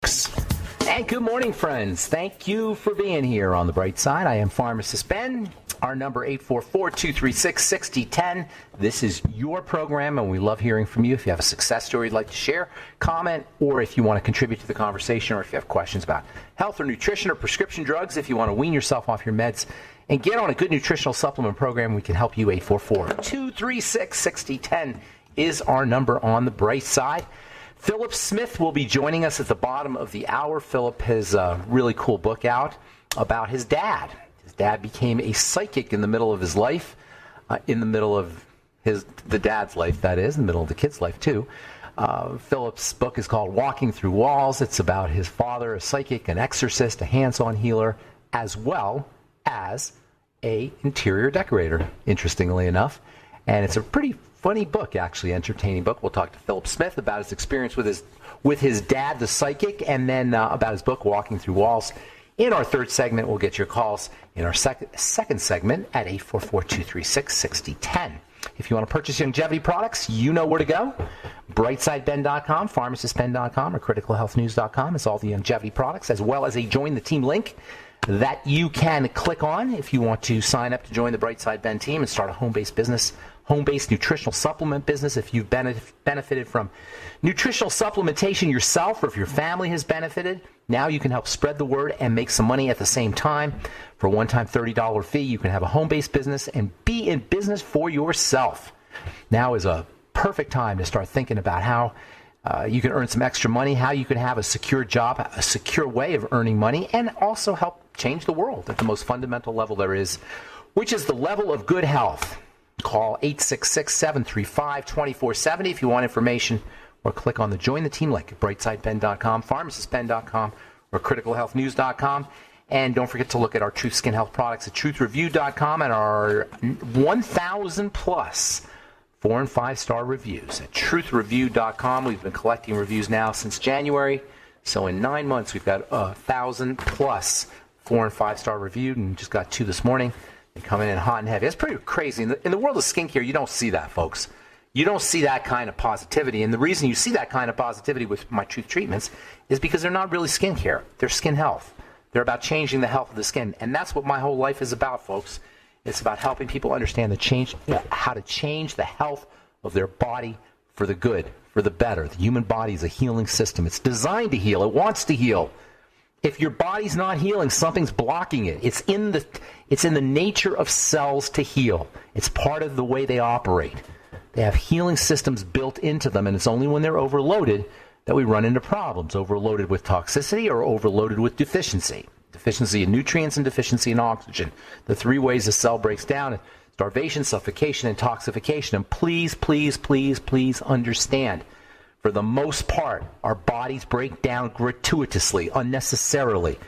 And good morning, friends. Thank you for being here on the bright side. I am Pharmacist Ben. Our number 844-236-6010. This is your program, and we love hearing from you. If you have a success story you'd like to share, comment, or if you want to contribute to the conversation, or if you have questions about health or nutrition or prescription drugs, if you want to wean yourself off your meds and get on a good nutritional supplement program, we can help you. 844-236-6010 is our number on the bright side. Philip Smith will be joining us at the bottom of the hour. Philip has a really cool book out about his dad. His dad became a psychic in the middle of his life, in the middle of the dad's life, that is, in the middle of the kid's life, too. Philip's book is called Walking Through Walls. It's about his father, a psychic, an exorcist, a hands-on healer, as well as a interior decorator, interestingly enough. And it's a pretty funny book, actually, entertaining book. We'll talk to Philip Smith about his experience with his dad, the psychic, and then about his book, Walking Through Walls. In our third segment, we'll get your calls in our second segment at 844-236-6010. If you want to purchase longevity products, you know where to go. BrightSideBen.com, PharmacistBen.com, or CriticalHealthNews.com. It's all the longevity products, as well as a Join the Team link that you can click on if you want to sign up to join the Brightside Ben team and start a home-based business, home-based nutritional supplement business. If you've benefited from nutritional supplementation yourself, or if your family has benefited, now you can help spread the word and make some money at the same time. For a one-time $30 fee, you can have a home-based business and be in business for yourself. Now is a perfect time to start thinking about how you can earn some extra money, how you can have a secure job, a secure way of earning money, and also help change the world at the most fundamental level there is, which is the level of good health. Call 866-735-2470 if you want information, or click on the Join the Team link at BrightSideBen.com, PharmacistBen.com, or CriticalHealthNews.com. And don't forget to look at our Truth Skin Health products at TruthReview.com and our 1,000-plus 4- and 5-star reviews at TruthReview.com. We've been collecting reviews now since January. So in 9 months, we've got 1,000-plus 4- and 5-star reviewed, and just got 2 this morning. They're coming in hot and heavy. It's pretty crazy. In the world of skincare, you don't see that, folks. You don't see that kind of positivity. And the reason you see that kind of positivity with my Truth treatments is because they're not really skincare. They're skin health. They're about changing the health of the skin. And that's what my whole life is about, folks. It's about helping people understand how to change the health of their body for the good, for the better. The human body is a healing system. It's designed to heal. It wants to heal. If your body's not healing, something's blocking it. It's in the nature of cells to heal. It's part of the way they operate. They have healing systems built into them, and it's only when they're overloaded that we run into problems. Overloaded with toxicity or overloaded with deficiency. Deficiency in nutrients and deficiency in oxygen. The 3 ways a cell breaks down: starvation, suffocation, and toxification. And please, please, please, please understand, for the most part, our bodies break down gratuitously, unnecessarily.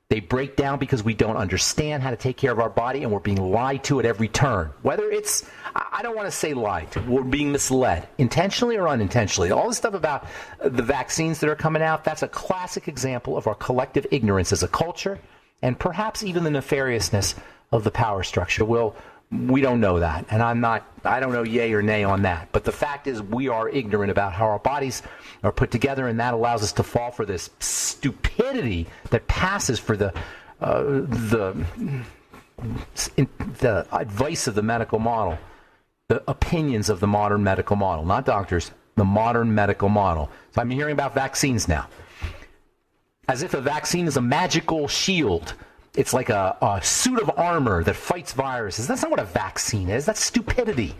They break down because we don't understand how to take care of our body, and we're being lied to at every turn. Whether it's, I don't want to say lied to, we're being misled, intentionally or unintentionally. All this stuff about the vaccines that are coming out, that's a classic example of our collective ignorance as a culture, and perhaps even the nefariousness of the power structure. We don't know that, and I don't know yay or nay on that. But the fact is, we are ignorant about how our bodies are put together, and that allows us to fall for this stupidity that passes for the advice of the medical model, the opinions of the modern medical model, not doctors, the modern medical model. So I'm hearing about vaccines now, as if a vaccine is a magical shield. It's like a suit of armor that fights viruses. That's not what a vaccine is. That's stupidity.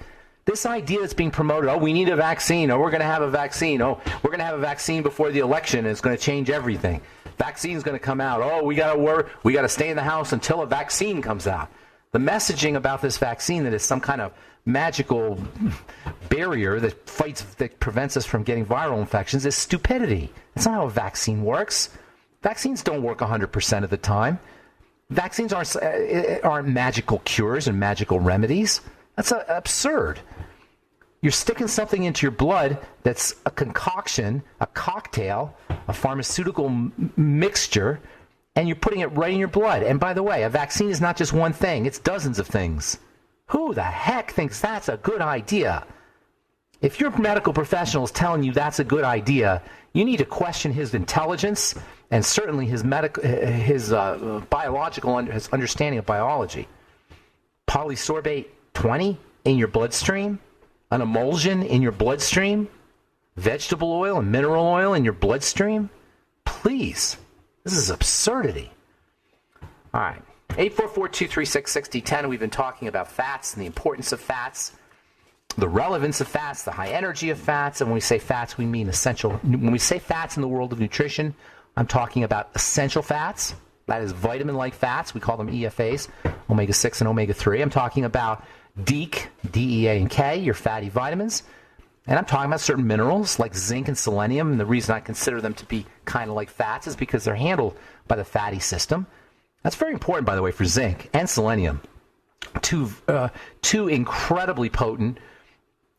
This idea that's being promoted, we need a vaccine, we're going to have a vaccine, we're going to have a vaccine before the election, and it's going to change everything. Vaccine's going to come out. We got to stay in the house until a vaccine comes out. The messaging about this vaccine, that is some kind of magical barrier that prevents us from getting viral infections, is stupidity. That's not how a vaccine works. Vaccines don't work 100% of the time. Vaccines aren't magical cures and magical remedies. That's absurd. You're sticking something into your blood that's a concoction, a cocktail, a pharmaceutical mixture, and you're putting it right in your blood. And by the way, a vaccine is not just one thing. It's dozens of things. Who the heck thinks that's a good idea? If your medical professional is telling you that's a good idea, you need to question his intelligence and certainly his biological his understanding of biology. Polysorbate 20 in your bloodstream, an emulsion in your bloodstream, vegetable oil and mineral oil in your bloodstream. Please, this is absurdity. All right, 844-236-6010. We've been talking about fats and the importance of fats, the relevance of fats, the high energy of fats. And when we say fats, we mean essential. When we say fats in the world of nutrition, I'm talking about essential fats. That is vitamin-like fats. We call them EFAs, omega-6 and omega-3. I'm talking about DEAK, DEA and K, your fatty vitamins. And I'm talking about certain minerals like zinc and selenium. And the reason I consider them to be kind of like fats is because they're handled by the fatty system. That's very important, by the way, for zinc and selenium. Two incredibly potent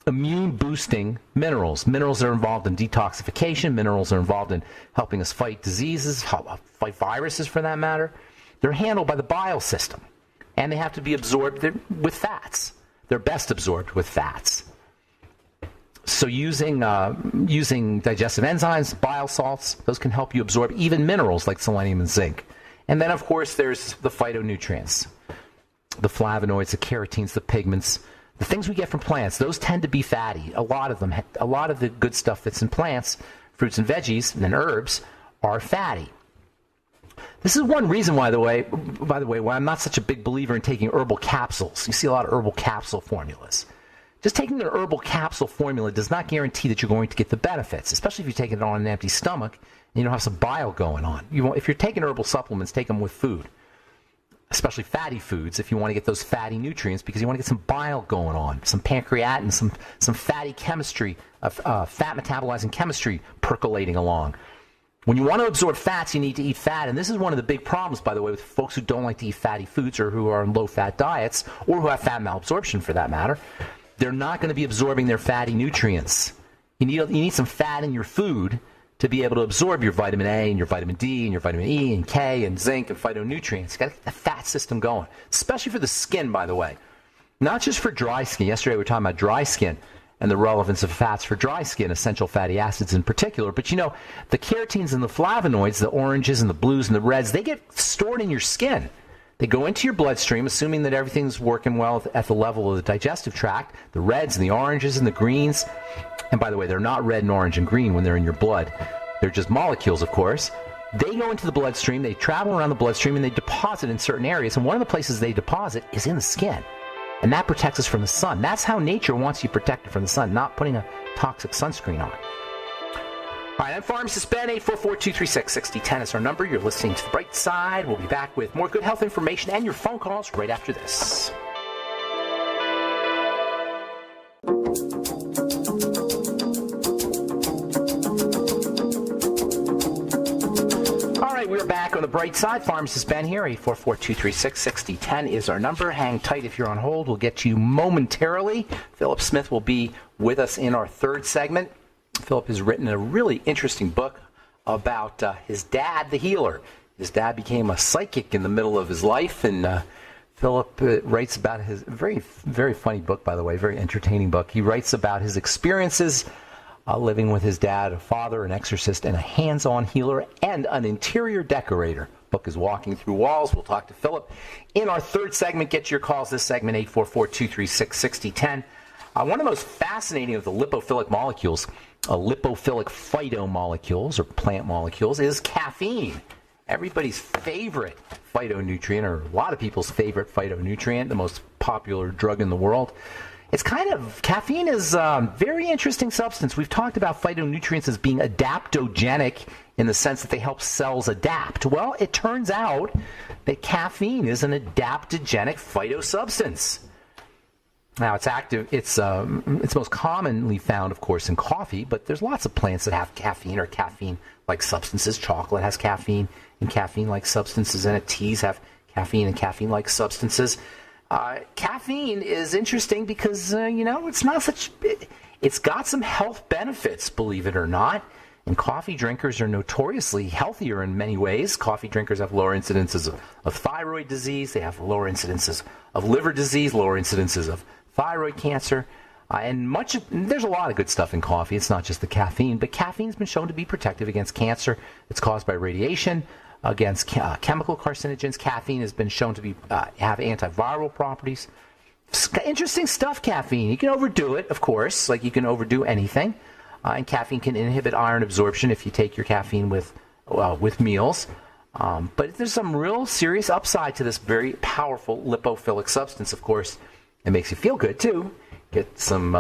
immune-boosting minerals. Minerals are involved in detoxification. Minerals are involved in helping us fight diseases, fight viruses for that matter. They're handled by the bile system, and they have to be absorbed with fats. They're best absorbed with fats. So using digestive enzymes, bile salts, those can help you absorb even minerals like selenium and zinc. And then, of course, there's the phytonutrients, the flavonoids, the carotenes, the pigments, the things we get from plants. Those tend to be fatty. A lot of them, a lot of the good stuff that's in plants, fruits and veggies, and herbs, are fatty. This is one reason, by the way, why I'm not such a big believer in taking herbal capsules. You see a lot of herbal capsule formulas. Just taking an herbal capsule formula does not guarantee that you're going to get the benefits, especially if you're taking it on an empty stomach and you don't have some bile going on. If you're taking herbal supplements, take them with food, especially fatty foods, if you want to get those fatty nutrients, because you want to get some bile going on, some pancreatin, some fatty chemistry, fat metabolizing chemistry percolating along. When you want to absorb fats, you need to eat fat, and this is one of the big problems, by the way, with folks who don't like to eat fatty foods or who are on low-fat diets or who have fat malabsorption for that matter. They're not going to be absorbing their fatty nutrients. You need some fat in your food to be able to absorb your vitamin A and your vitamin D and your vitamin E and K and zinc and phytonutrients. You've got to get the fat system going, especially for the skin, by the way. Not just for dry skin. Yesterday we were talking about dry skin and the relevance of fats for dry skin, essential fatty acids in particular. But the carotenes and the flavonoids, the oranges and the blues and the reds, they get stored in your skin. They go into your bloodstream, assuming that everything's working well at the level of the digestive tract, the reds and the oranges and the greens. And by the way, they're not red and orange and green when they're in your blood. They're just molecules, of course. They go into the bloodstream, they travel around the bloodstream, and they deposit in certain areas. And one of the places they deposit is in the skin. And that protects us from the sun. That's how nature wants you protected from the sun, not putting a toxic sunscreen on. All right, I'm Pharmacist Ben, 844-236-6010 is our number. You're listening to The Bright Side. We'll be back with more good health information and your phone calls right after this. All right, we're back on The Bright Side. Pharmacist Ben here, 844-236-6010 is our number. Hang tight if you're on hold. We'll get to you momentarily. Philip Smith will be with us in our third segment. Philip has written a really interesting book about his dad, the healer. His dad became a psychic in the middle of his life, and Philip writes about his very, very funny book, by the way, very entertaining book. He writes about his experiences living with his dad, a father, an exorcist, and a hands-on healer, and an interior decorator. Book is Walking Through Walls. We'll talk to Philip in our third segment. Get your calls this segment, 844-236-6010. One of the most fascinating of the lipophilic molecules, lipophilic phytomolecules or plant molecules, is caffeine. Everybody's favorite phytonutrient, or a lot of people's favorite phytonutrient, the most popular drug in the world. Caffeine is a very interesting substance. We've talked about phytonutrients as being adaptogenic in the sense that they help cells adapt. Well, it turns out that caffeine is an adaptogenic phytosubstance. Now, it's active. It's most commonly found, of course, in coffee, but there's lots of plants that have caffeine or caffeine-like substances. Chocolate has caffeine and caffeine-like substances in it. Teas have caffeine and caffeine-like substances. Caffeine is interesting because, it's got some health benefits, believe it or not. And coffee drinkers are notoriously healthier in many ways. Coffee drinkers have lower incidences of thyroid disease. They have lower incidences of liver disease, lower incidences of thyroid cancer. There's a lot of good stuff in coffee. It's not just the caffeine, but caffeine's been shown to be protective against cancer. It's caused by radiation, against chemical carcinogens. Caffeine has been shown to be have antiviral properties. Interesting stuff, caffeine. You can overdo it, of course, like you can overdo anything. And caffeine can inhibit iron absorption if you take your caffeine with meals. But there's some real serious upside to this very powerful lipophilic substance, of course. It makes you feel good, too. Get some,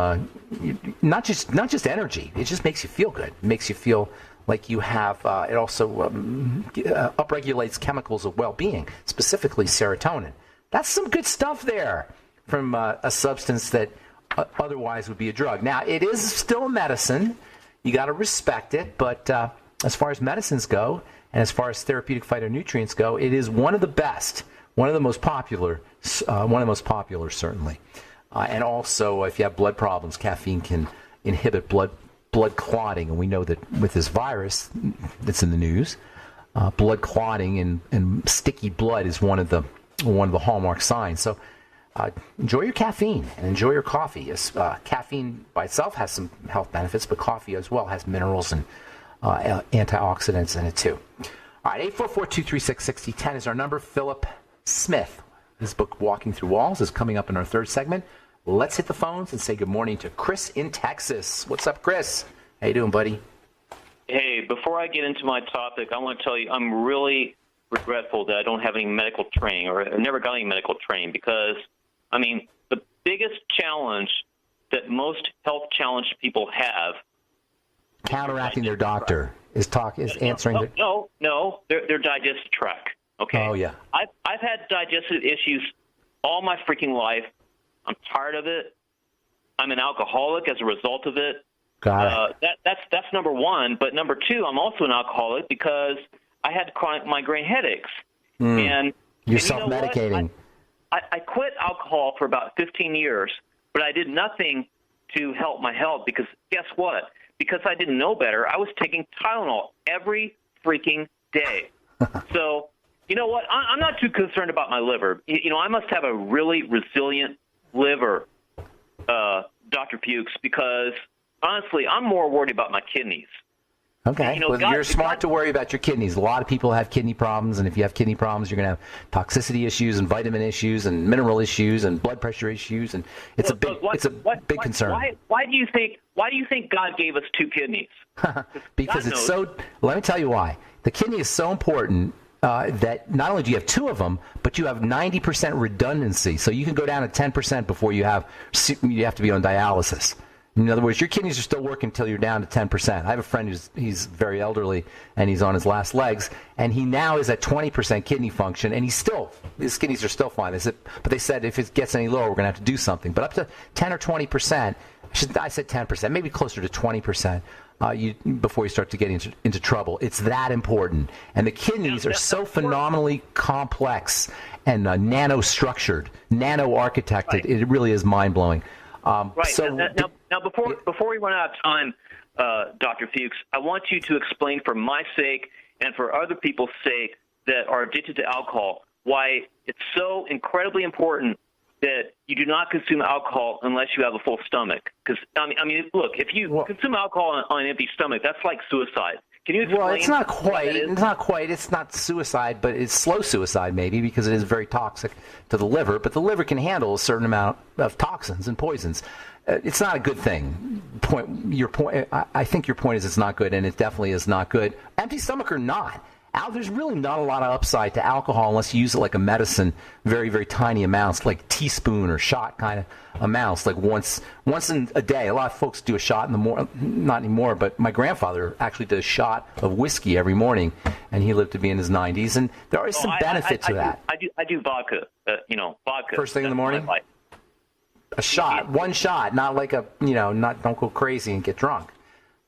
not just energy. It just makes you feel good. It makes you feel like you have, it also upregulates chemicals of well-being, specifically serotonin. That's some good stuff there from a substance that otherwise would be a drug. Now, it is still a medicine. You got to respect it. But as far as medicines go, and as far as therapeutic phytonutrients go, it is one of the best, one of the most popular, certainly. And also, if you have blood problems, caffeine can inhibit blood clotting. And we know that with this virus that's in the news, blood clotting and sticky blood is one of the hallmark signs. So enjoy your caffeine and enjoy your coffee. Caffeine by itself has some health benefits, but coffee as well has minerals and antioxidants in it too. All right, 844-236-6010 is our number. Philip Smith, his book Walking Through Walls is coming up in our third segment. Let's hit the phones and say good morning to Chris in Texas. What's up, Chris? How you doing, buddy? Hey, before I get into my topic, I want to tell you I'm really regretful that I don't have any medical training, or I've never got any medical training, because, I mean, the biggest challenge that most health-challenged people have, counteracting their doctor, is answering. Their digestive tract. Okay. Oh yeah. I've had digestive issues all my freaking life. I'm tired of it. I'm an alcoholic as a result of it. Got it. That's number one. But number two, I'm also an alcoholic because I had chronic migraine headaches. And you're self-medicating. You know, I quit alcohol for about 15 years, but I did nothing to help my health because guess what? Because I didn't know better, I was taking Tylenol every freaking day. So, you know what? I'm not too concerned about my liver. You know, I must have a really resilient liver, Dr. Fuchs, because honestly, I'm more worried about my kidneys. Okay. You know, you're smart to worry about your kidneys. A lot of people have kidney problems, and if you have kidney problems, you're going to have toxicity issues and vitamin issues and mineral issues and blood pressure issues, and it's a big concern. Why do you think God gave us two kidneys? Because it's so. Let me tell you why. The kidney is so important that not only do you have two of them, but you have 90% redundancy. So you can go down to 10% before you have to be on dialysis. In other words, your kidneys are still working until you're down to 10%. I have a friend he's very elderly, and he's on his last legs, and he now is at 20% kidney function, and his kidneys are still fine. But they said if it gets any lower, we're going to have to do something. But up to 10 or 20%, I said 10%, maybe closer to 20%, before you start to get into trouble. It's that important. And the kidneys are so phenomenally complex and nano-structured, nano-architected. Right. It really is mind-blowing. Right. So now, before we run out of time, Dr. Fuchs, I want you to explain for my sake and for other people's sake that are addicted to alcohol why it's so incredibly important that you do not consume alcohol unless you have a full stomach. Because, I mean, look, if you consume alcohol on an empty stomach, that's like suicide. Can you explain? Well, it's not quite. It's not suicide, but it's slow suicide maybe because it is very toxic to the liver. But the liver can handle a certain amount of toxins and poisons. It's not a good thing. I think your point is it's not good, and it definitely is not good. Empty stomach or not, there's really not a lot of upside to alcohol unless you use it like a medicine, very, very tiny amounts, like teaspoon or shot kind of amounts, like once in a day. A lot of folks do a shot in the morning, not anymore, but my grandfather actually did a shot of whiskey every morning, and he lived to be in his 90s, and there is some benefit to that. I do vodka, vodka. First thing in the morning? A shot, one shot, not like don't go crazy and get drunk.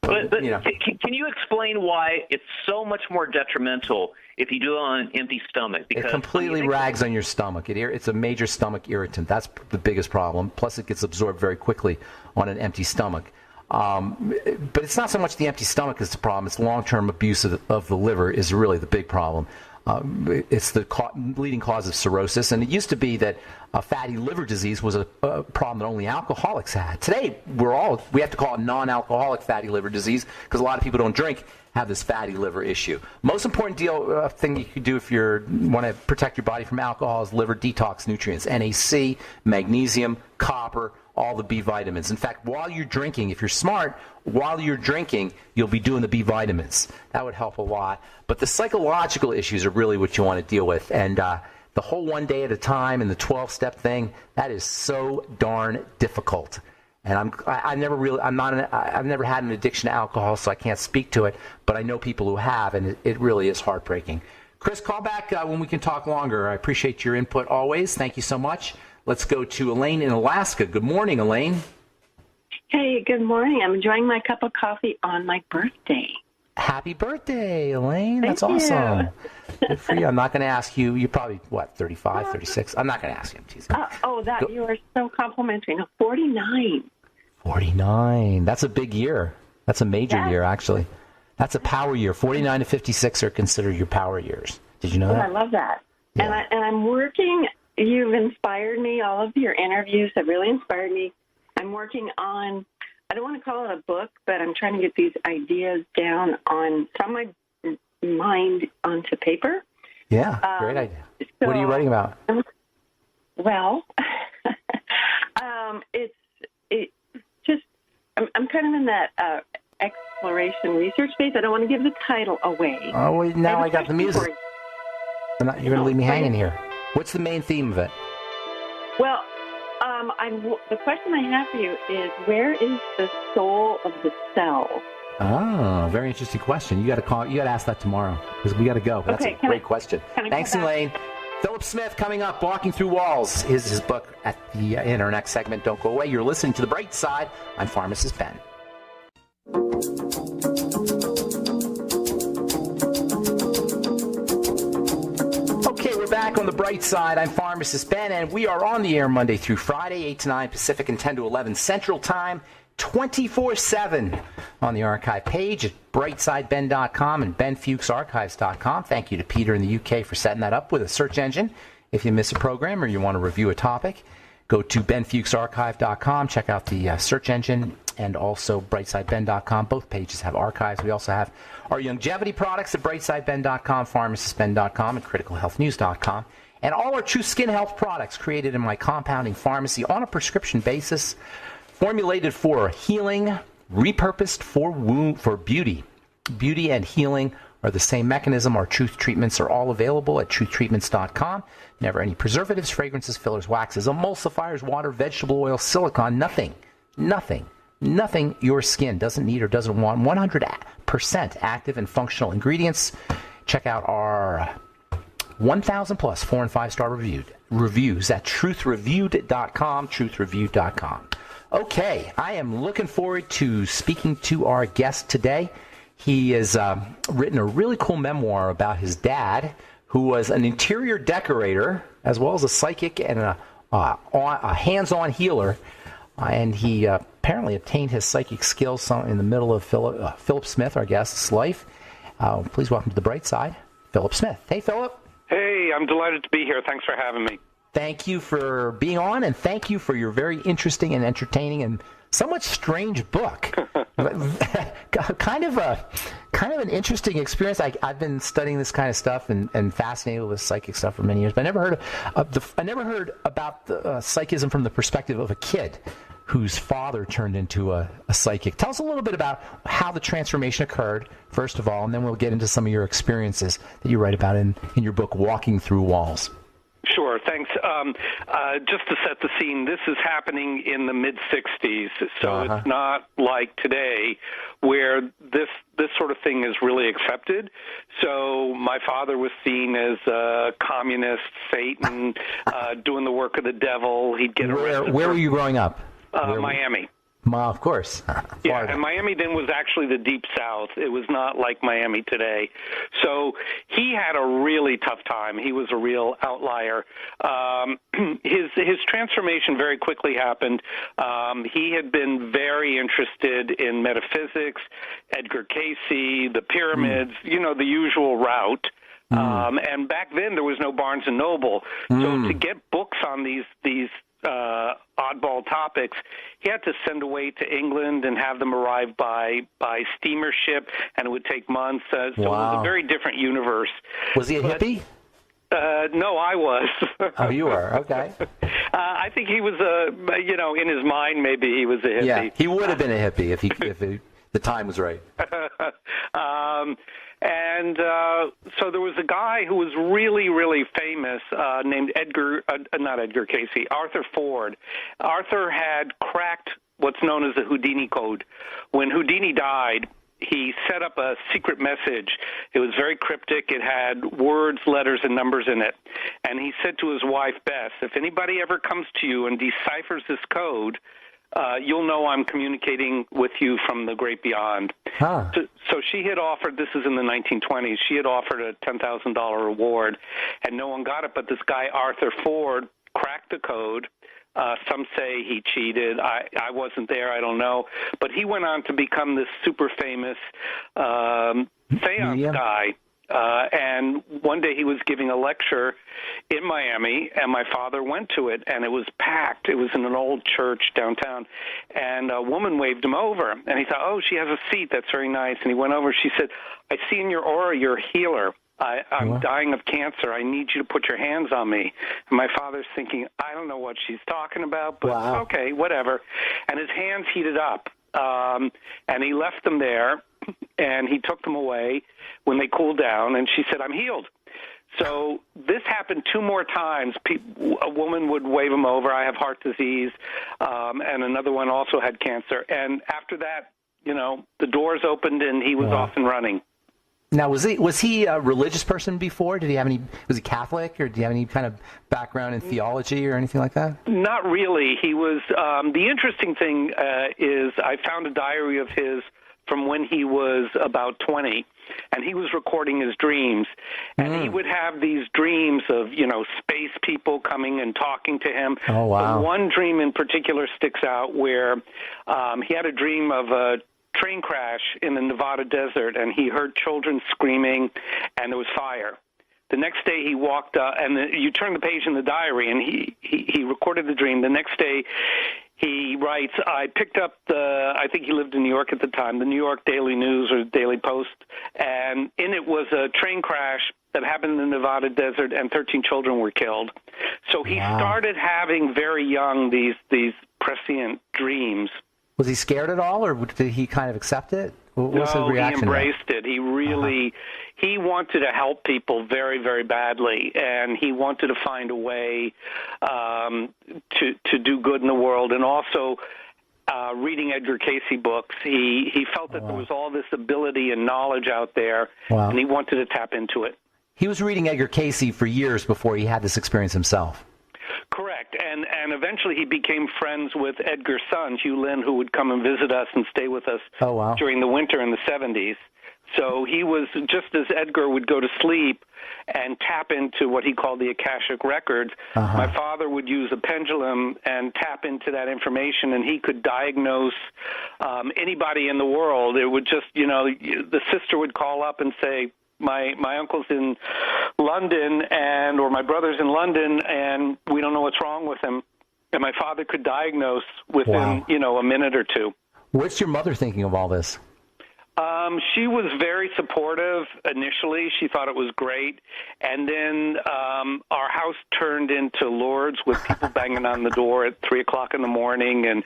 But can you explain why it's so much more detrimental if you do it on an empty stomach? Because it completely rags on your stomach. It's a major stomach irritant. That's the biggest problem. Plus, it gets absorbed very quickly on an empty stomach. But it's not so much the empty stomach is the problem. It's long-term abuse of the liver is really the big problem. It's the leading cause of cirrhosis, and it used to be that fatty liver disease was a problem that only alcoholics had. Today, we have to call it non-alcoholic fatty liver disease because a lot of people don't drink have this fatty liver issue. Most important thing you can do if you want to protect your body from alcohol is liver detox nutrients, NAC, magnesium, copper, all the B vitamins. In fact, while you're drinking, if you're smart, while you're drinking, you'll be doing the B vitamins. That would help a lot. But the psychological issues are really what you want to deal with. And the whole one day at a time and the 12-step thing, that is so darn difficult. And I've never had an addiction to alcohol, so I can't speak to it. But I know people who have, and it really is heartbreaking. Chris, call back when we can talk longer. I appreciate your input always. Thank you so much. Let's go to Elaine in Alaska. Good morning, Elaine. Hey, good morning. I'm enjoying my cup of coffee on my birthday. Happy birthday, Elaine. That's Thank awesome. you. Good for you. I'm not going to ask you. You're probably, 35, 36? I'm not going to ask you. I'm teasing. You are so complimentary. No, 49. 49. That's a big year. That's a major year, actually. That's a power year. 49 to 56 are considered your power years. Did you know that? I love that. Yeah. And I'm working. You've inspired me. All of your interviews have really inspired me. I'm working on, I don't want to call it a book, but I'm trying to get these ideas down from my mind onto paper. Yeah, great idea. So, what are you writing about? Well, I'm kind of in that exploration research phase. I don't want to give the title away. Oh, wait, now I got the music. You're going to leave me hanging here. What's the main theme of it? Well, the question I have for you is, where is the soul of the cell? Oh, very interesting question. You got to ask that tomorrow because we got to go. That's a great question. Thanks, Elaine. Philip Smith coming up, Walking Through Walls is his book in our next segment. Don't go away. You're listening to The Bright Side. I'm Pharmacist Ben. Okay, we're back on The Bright Side. I'm Pharmacist Ben, and we are on the air Monday through Friday, 8 to 9 Pacific and 10 to 11 Central Time, 24/7 on the archive page at brightsideben.com and benfuchsarchives.com. Thank you to Peter in the UK for setting that up with a search engine. If you miss a program or you want to review a topic, go to benfuchsarchive.com, check out the search engine, and also brightsideben.com. Both pages have archives. We also have our longevity products at brightsideben.com, pharmacistben.com, and criticalhealthnews.com. And all our true skin health products created in my compounding pharmacy on a prescription basis, formulated for healing, repurposed for beauty. Beauty and healing are the same mechanism. Our Truth treatments are all available at truthtreatments.com. Never any preservatives, fragrances, fillers, waxes, emulsifiers, water, vegetable oil, silicone, nothing your skin doesn't need or doesn't want. 100% active and functional ingredients. Check out our 1,000 plus 4- and 5-star reviews at truthreviewed.com, truthreviewed.com. Okay, I am looking forward to speaking to our guest today. He has written a really cool memoir about his dad, who was an interior decorator, as well as a psychic and a hands-on healer. And he apparently obtained his psychic skills in the middle of Philip Smith, our guest's life. Please welcome to The Bright Side, Philip Smith. Hey, Philip. Hey, I'm delighted to be here. Thanks for having me. Thank you for being on, and thank you for your very interesting and entertaining and somewhat strange book. kind of an interesting experience. I've been studying this kind of stuff and fascinated with psychic stuff for many years, but I never heard about the psychism from the perspective of a kid whose father turned into a psychic. Tell us a little bit about how the transformation occurred, first of all, and then we'll get into some of your experiences that you write about in your book, Walking Through Walls. Sure, thanks. Just to set the scene, this is happening in the mid-'60s, so It's not like today where this sort of thing is really accepted. So my father was seen as a communist, Satan, doing the work of the devil. He'd get arrested. Where were you growing up? Miami. Of course. Yeah, and Miami then was actually the Deep South. It was not like Miami today. So he had a really tough time. He was a real outlier. His transformation very quickly happened. He had been very interested in metaphysics, Edgar Cayce, the pyramids, the usual route. And back then there was no Barnes and Noble, so to get books on these oddball topics, he had to send away to England and have them arrive by steamer ship, and it would take months. So it was a very different universe. Was he a hippie? No, I was. Oh, you were? Okay. I think he was in his mind, maybe he was a hippie. Yeah, he would have been a hippie if the time was right. So there was a guy who was really, really famous named Arthur Ford. Arthur had cracked what's known as the Houdini Code. When Houdini died, he set up a secret message. It was very cryptic. It had words, letters, and numbers in it. And he said to his wife, Beth, if anybody ever comes to you and deciphers this code, you'll know I'm communicating with you from the great beyond. Huh. So she had offered, this is in the 1920s, she had offered a $10,000 reward, and no one got it, but this guy, Arthur Ford, cracked the code. Some say he cheated. I wasn't there. I don't know. But he went on to become this super famous seance guy. And one day he was giving a lecture in Miami, and my father went to it, and it was packed. It was in an old church downtown, and a woman waved him over, and he thought, oh, she has a seat. That's very nice. And he went over. She said, I see in your aura you're a healer. I'm dying of cancer. I need you to put your hands on me. And my father's thinking, I don't know what she's talking about, but okay, whatever. And his hands heated up, and he left them there, and he took them away when they cooled down, and she said, I'm healed. So this happened 2 more times. A woman would wave him over, I have heart disease, and another one also had cancer. And after that, the doors opened, and he was off and running. Now, was he a religious person before? Was he Catholic, or do you have any kind of background in theology or anything like that? Not really. He was, the interesting thing is I found a diary of his from when he was about 20, and he was recording his dreams. And he would have these dreams of, space people coming and talking to him. Oh, wow. But one dream in particular sticks out where he had a dream of a train crash in the Nevada desert, and he heard children screaming, and there was fire. The next day he walked, you turn the page in the diary, and he recorded the dream. The next day he writes, I picked up I think he lived in New York at the time, the New York Daily News or Daily Post, and in it was a train crash that happened in the Nevada desert, and 13 children were killed. So he started having very young these prescient dreams. Was he scared at all, or did he kind of accept it? What was his reaction? He embraced it. He really, he wanted to help people very, very badly, and he wanted to find a way to do good in the world. And also, reading Edgar Cayce books, he felt that there was all this ability and knowledge out there, and he wanted to tap into it. He was reading Edgar Cayce for years before he had this experience himself. Correct, and eventually he became friends with Edgar's son, Hugh Lynn, who would come and visit us and stay with us during the winter in the 70s. So he was, just as Edgar would go to sleep and tap into what he called the Akashic Records, my father would use a pendulum and tap into that information, and he could diagnose anybody in the world. It would just, the sister would call up and say, my uncle's in London or my brother's in London, and we don't know what's wrong with him. And my father could diagnose within, a minute or two. What's your mother thinking of all this? She was very supportive initially. She thought it was great. And then our house turned into Lourdes with people banging on the door at 3 o'clock in the morning and,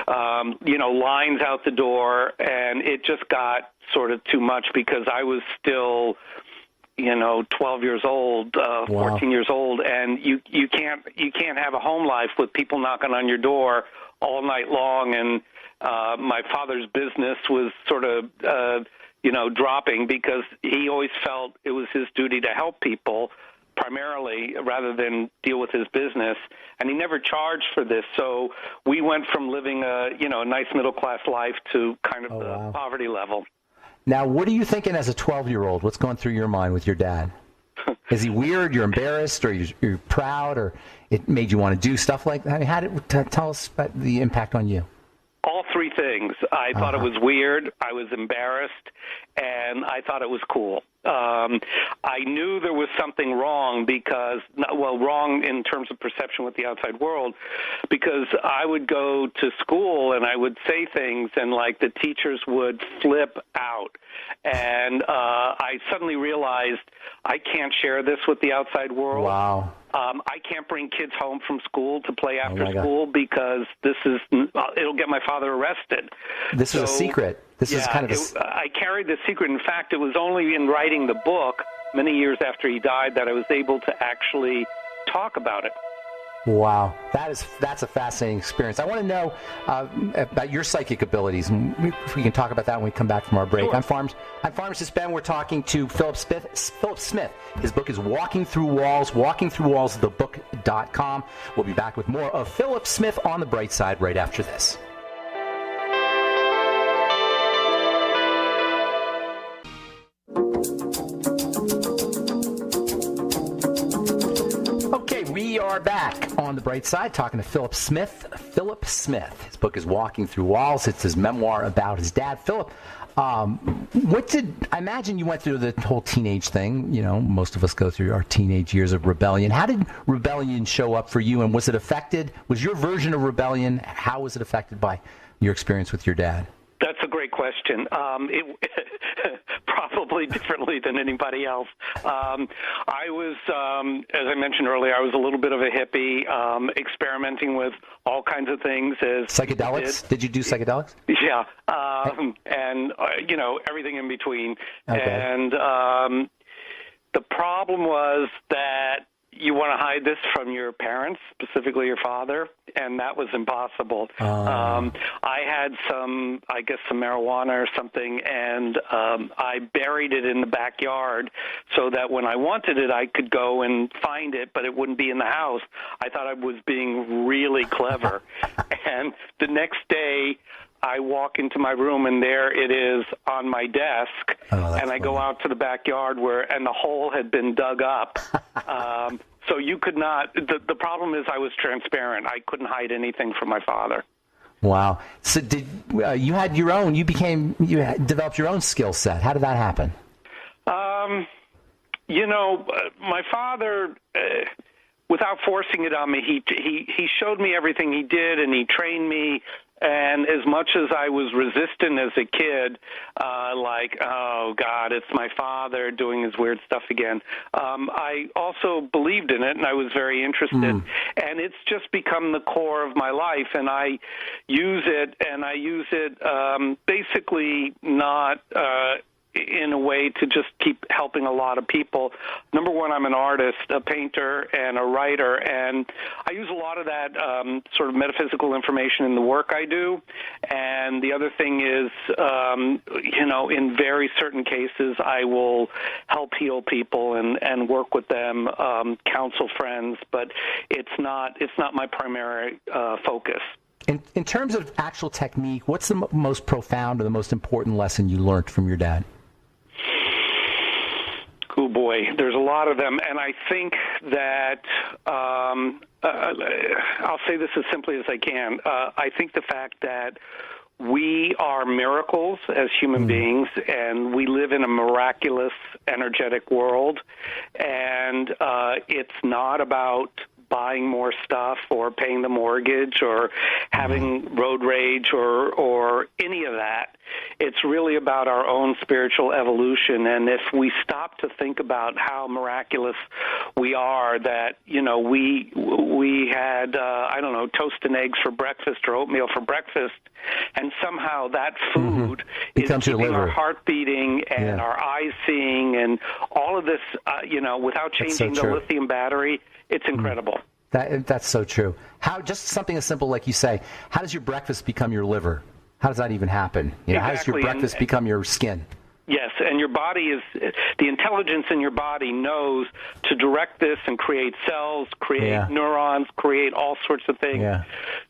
lines out the door. And it just got sort of too much because I was still, 12 years old, 14 years old. And you can't have a home life with people knocking on your door all night long. And my father's business was sort of, dropping because he always felt it was his duty to help people primarily rather than deal with his business. And he never charged for this. So we went from living a nice middle-class life to kind of the poverty level. Now, what are you thinking as a 12-year-old? What's going through your mind with your dad? Is he weird? You're embarrassed, or you're proud, or it made you want to do stuff like that? I mean, tell us about the impact on you. All 3 things. I thought it was weird, I was embarrassed, and I thought it was cool. I knew there was something wrong wrong in terms of perception with the outside world, because I would go to school and I would say things and like the teachers would flip out. And I suddenly realized I can't share this with the outside world. Wow. I can't bring kids home from school to play after school because it'll get my father arrested. This is a secret. This is kind of I carried this secret. In fact, it was only in writing the book many years after he died that I was able to actually talk about it. Wow, that's a fascinating experience. I want to know about your psychic abilities, and if we can talk about that when we come back from our break. Sure. I'm Pharmacist Ben. We're talking to Philip Smith. His book is Walking Through Walls, walkingthroughwallsthebook.com. We'll be back with more of Philip Smith on the Bright Side right after this. We are back on the Bright Side talking to Philip Smith. Philip Smith. His book is Walking Through Walls. It's his memoir about his dad. Philip, I imagine you went through the whole teenage thing. You know, most of us go through our teenage years of rebellion. How did rebellion show up for you, and was it affected? Was your version of rebellion, how was it affected by your experience with your dad? That's a great question. Probably differently than anybody else. I was, as I mentioned earlier, I was a little bit of a hippie, experimenting with all kinds of things. Psychedelics? Did you do psychedelics? Yeah, and everything in between. Okay. And the problem was that you want to hide this from your parents, specifically your father, and that was impossible. I had some marijuana or something, and I buried it in the backyard so that when I wanted it, I could go and find it, but it wouldn't be in the house. I thought I was being really clever. And the next day, I walk into my room, and there it is on my desk, and I go out to the backyard and the hole had been dug up. So you could not, the problem is I was transparent. I couldn't hide anything from my father. Wow. So you had your own, you developed your own skill set. How did that happen? My father, without forcing it on me, he showed me everything he did, and he trained me. And as much as I was resistant as a kid, oh, God, it's my father doing his weird stuff again, I also believed in it, and I was very interested. And it's just become the core of my life, and I use it, basically not in a way to just keep helping a lot of people. Number one, I'm an artist, a painter, and a writer, and I use a lot of that sort of metaphysical information in the work I do. And the other thing is, in very certain cases, I will help heal people and work with them, counsel friends, but it's not my primary focus. In terms of actual technique, what's the most profound or the most important lesson you learned from your dad? Oh, boy, there's a lot of them. And I think that I'll say this as simply as I can. I think the fact that we are miracles as human beings, and we live in a miraculous, energetic world. And it's not about buying more stuff or paying the mortgage or having road rage or any of that. It's really about our own spiritual evolution. And if we stop to think about how miraculous we are, that, we had, toast and eggs for breakfast or oatmeal for breakfast, and somehow that food is keeping our heart beating and our eyes seeing and all of this, without changing the lithium battery, it's incredible. That's so true. Just something as simple like you say, how does your breakfast become your liver? How does that even happen? Exactly. How does your breakfast become your skin? Yes, and your body the intelligence in your body knows to direct this and create cells, create neurons, create all sorts of things. Yeah.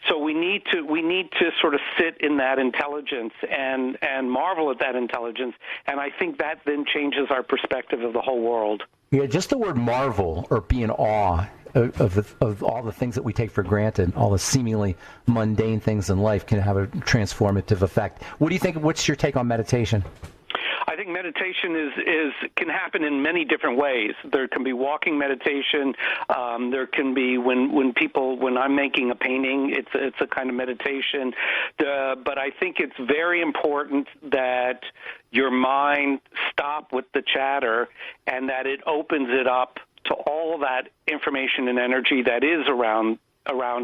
So we need to sort of sit in that intelligence and marvel at that intelligence, and I think that then changes our perspective of the whole world. Yeah, just the word marvel or be in awe of all the things that we take for granted, all the seemingly mundane things in life can have a transformative effect. What do you think? What's your take on meditation? I I think meditation can happen in many different ways. There can be walking meditation. There can be when I'm making a painting, it's a kind of meditation. But I think it's very important that your mind stop with the chatter and that it opens it up to all that information and energy that is around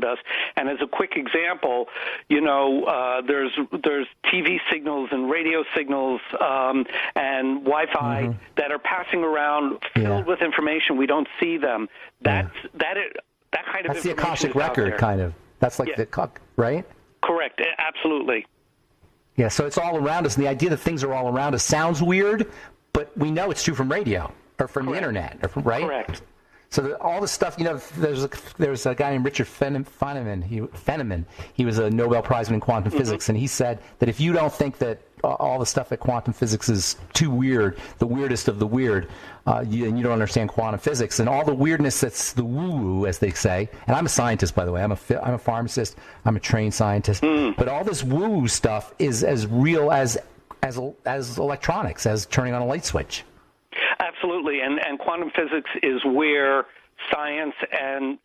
us. And as a quick example, there's TV signals and radio signals and Wi-Fi that are passing around filled with information. We don't see them. That kind of That's the information Akashic is out record, there. kind of. That's like right? Correct. Absolutely. Yeah, so it's all around us, and the idea that things are all around us sounds weird, but we know it's true from radio or from the internet, right? Correct. So all the stuff, there's a guy named Richard Feynman. He was a Nobel Prize winning quantum physics, and he said that if you don't think that all the stuff at quantum physics is too weird, the weirdest of the weird, and you don't understand quantum physics, and all the weirdness that's the woo-woo, as they say. And I'm a scientist, by the way. I'm a pharmacist. I'm a trained scientist. But all this woo-woo stuff is as real as electronics, as turning on a light switch. Absolutely, and quantum physics is where science and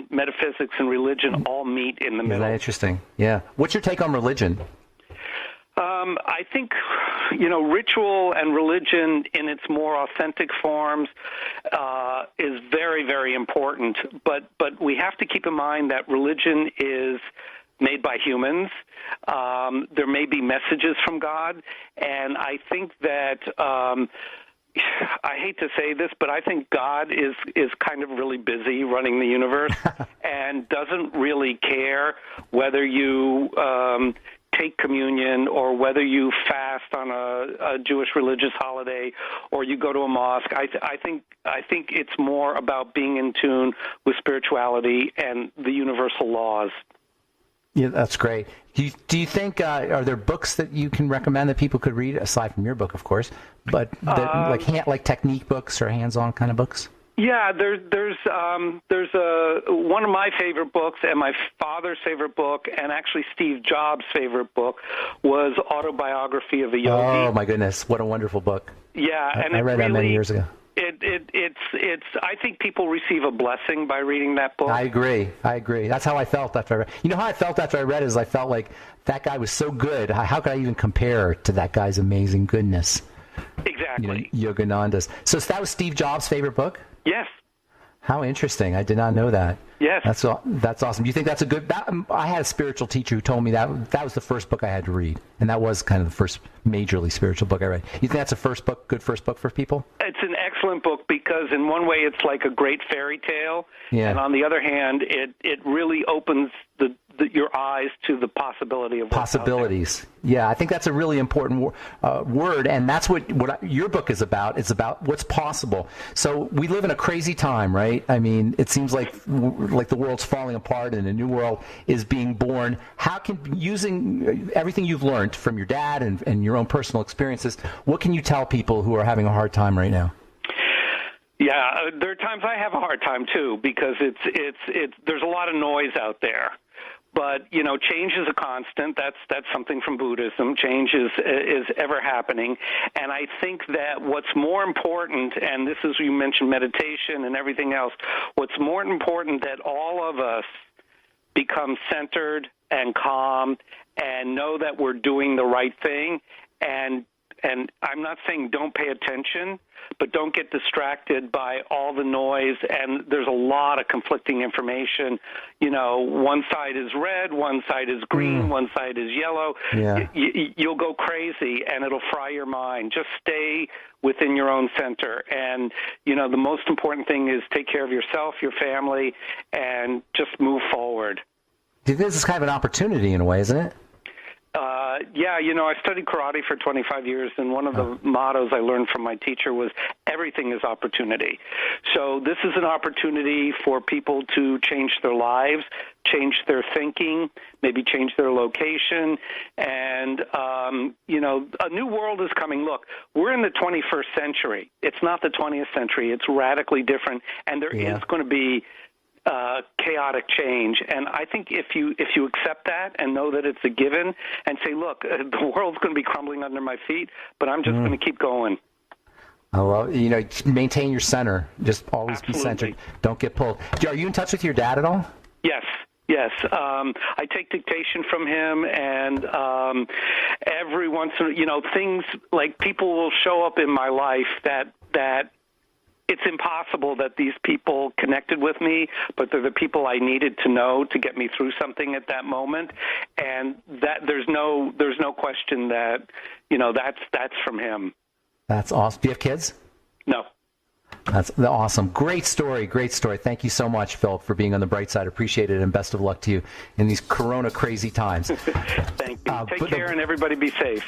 metaphysics and religion all meet in the middle. Isn't that interesting? Yeah. What's your take on religion? I think, ritual and religion in its more authentic forms is very, very important. But we have to keep in mind that religion is made by humans. There may be messages from God, and I think that I hate to say this, but I think God is kind of really busy running the universe and doesn't really care whether you take communion or whether you fast on a Jewish religious holiday or you go to a mosque. I think it's more about being in tune with spirituality and the universal laws. Yeah, that's great. Do you think are there books that you can recommend that people could read aside from your book, of course, but like technique books or hands-on kind of books? Yeah, there's one of my favorite books and my father's favorite book and actually Steve Jobs' favorite book was Autobiography of a Yogi. Oh my goodness, what a wonderful book! Yeah, and I read that many years ago. It's I think people receive a blessing by reading that book. I agree. That's how I felt after I read. You know how I felt after I read it is I felt like that guy was so good. How could I even compare to that guy's amazing goodness? Exactly. Yogananda's. So that was Steve Jobs' favorite book? Yes. How interesting. I did not know that. Yes. That's awesome. Do you think that's a good... I had a spiritual teacher who told me that was the first book I had to read, and that was kind of the first majorly spiritual book I read. You think that's a good first book for people? It's an excellent book because in one way it's like a great fairy tale, and on the other hand, it really opens your eyes to the possibility of possibilities. Yeah, I think that's a really important word, and that's what your book is about. It's about what's possible. So we live in a crazy time, right? I mean, it seems like the world's falling apart and a new world is being born. How can, using everything you've learned from your dad and your own personal experiences, what can you tell people who are having a hard time right now? Yeah, there are times I have a hard time too because it's there's a lot of noise out there. But, change is a constant. That's something from Buddhism. Change is ever happening. And I think that what's more important, and this is, you mentioned meditation and everything else, what's more important that all of us become centered and calm and know that we're doing the right thing. And I'm not saying don't pay attention, but don't get distracted by all the noise, and there's a lot of conflicting information. One side is red, one side is green, one side is yellow. Yeah. You'll go crazy, and it'll fry your mind. Just stay within your own center, and, the most important thing is take care of yourself, your family, and just move forward. This is kind of an opportunity in a way, isn't it? Yeah, I studied karate for 25 years, and one of the mottos I learned from my teacher was everything is opportunity. So this is an opportunity for people to change their lives, change their thinking, maybe change their location, and, a new world is coming. Look, we're in the 21st century. It's not the 20th century. It's radically different, and there is going to be chaotic change. And I think if you accept that and know that it's a given and say, look, the world's going to be crumbling under my feet, but I'm just going to keep going. I love, maintain your center. Just always Absolutely. be centered. Don't get pulled. Are you in touch with your dad at all? Yes. I take dictation from him, and every once in things like people will show up in my life that it's impossible that these people connected with me, but they're the people I needed to know to get me through something at that moment, and that there's no question that that's from him. That's awesome. Do you have kids? No. That's awesome. Great story. Thank you so much, Philip, for being on the bright side. Appreciate it, and best of luck to you in these Corona crazy times. Thank you. Take care, and everybody be safe.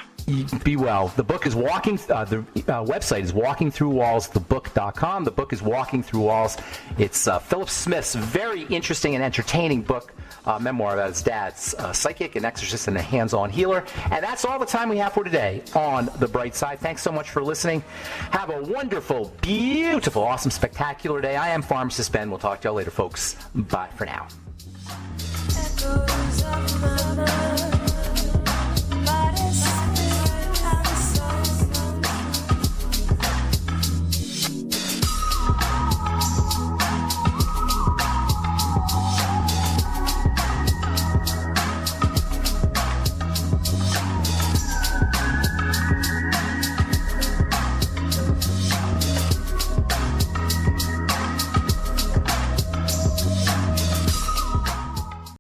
Be well. The book is the website is walkingthroughwallsthebook.com. The book is Walking Through Walls. It's Philip Smith's very interesting and entertaining book, memoir about his dad's psychic, an exorcist, and a hands-on healer. And that's all the time we have for today on The Bright Side. Thanks so much for listening. Have a wonderful, beautiful, awesome, spectacular day. I am Pharmacist Ben. We'll talk to y'all later, folks. Bye for now.